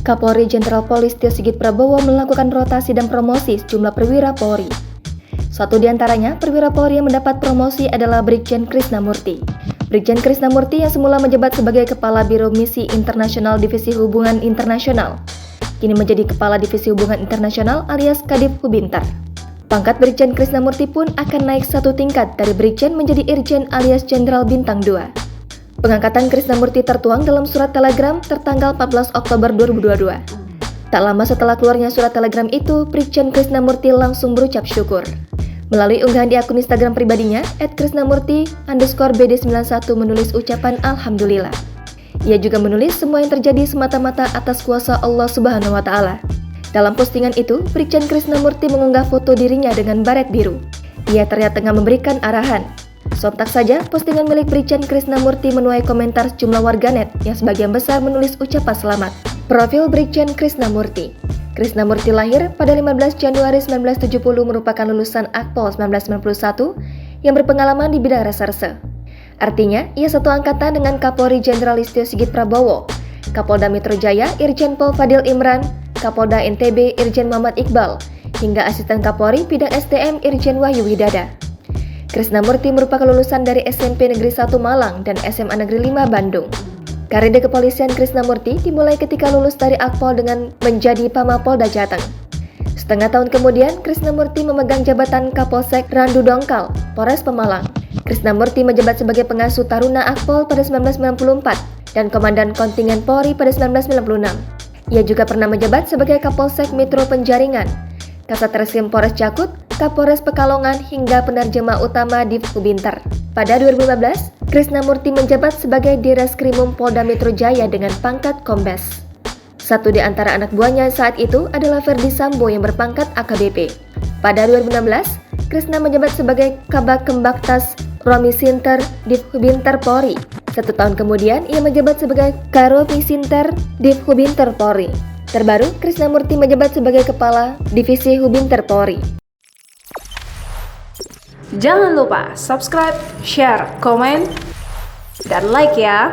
Kapolri Jenderal Polisi Tio Sigit Prabowo melakukan rotasi dan promosi sejumlah perwira Polri. Satu di antaranya, perwira Polri yang mendapat promosi adalah Brigjen Krisnamurti. Brigjen Krisnamurti yang semula menjabat sebagai Kepala Biro Misi Internasional Divisi Hubungan Internasional, kini menjadi Kepala Divisi Hubungan Internasional alias Kadif Hubintar. Pangkat Brigjen Krisnamurti pun akan naik satu tingkat dari Brigjen menjadi Irjen alias Jenderal Bintang 2. Pengangkatan Krisnamurti tertuang dalam surat telegram tertanggal 14 Oktober 2022. Tak lama setelah keluarnya surat telegram itu, Brigjen Krisnamurti langsung berucap syukur. Melalui unggahan di akun Instagram pribadinya, @krisnamurti_bd91 menulis ucapan Alhamdulillah. Ia juga menulis semua yang terjadi semata-mata atas kuasa Allah Subhanahu wa Ta'ala. Dalam postingan itu, Brigjen Krisnamurti mengunggah foto dirinya dengan baret biru. Ia terlihat tengah memberikan arahan. Sontak saja, postingan milik Brigjen Krisnamurti menuai komentar sejumlah warganet yang sebagian besar menulis ucapan selamat. Profil Brigjen Krisnamurti. Krisnamurti lahir pada 15 Januari 1970 merupakan lulusan Akpol 1991 yang berpengalaman di bidang reserse. Artinya, ia satu angkatan dengan Kapolri Jenderal Tio Sigit Prabowo, Kapolda Metro Jaya Irjen Pol Fadil Imran, Kapolda NTB Irjen Muhammad Iqbal, hingga Asisten Kapolri Bidang SDM Irjen Wahyu Widada. Krisnamurti merupakan lulusan dari SMP Negeri 1 Malang dan SMA Negeri 5 Bandung. Karir di kepolisian Krisnamurti dimulai ketika lulus dari Akpol dengan menjadi Pamapolda Jateng. Setengah tahun kemudian, Krisnamurti memegang jabatan Kapolsek Randu Dongkal, Polres Pemalang. Krisnamurti menjabat sebagai pengasuh Taruna Akpol pada 1994 dan Komandan Kontingen Polri pada 1996. Ia juga pernah menjabat sebagai Kapolsek Metro Penjaringan, Kasatreskrim Polres Jakut, Kapolres Pekalongan hingga penerjemah utama Div Hubintar. Pada 2015, Krisnamurti menjabat sebagai Direskrimum Polda Metro Jaya dengan pangkat Kombes. Satu di antara anak buahnya saat itu adalah Ferdi Sambo yang berpangkat AKBP. Pada 2016, Krisna menjabat sebagai Kabak Kembaktas Romisinter Div Hubintar Polri. Satu tahun kemudian, ia menjabat sebagai Karomisinter Div Hubintar Polri. Terbaru, Krisnamurti menjabat sebagai Kepala Divisi Hubintar Polri. Jangan lupa subscribe, share, komen, dan like ya!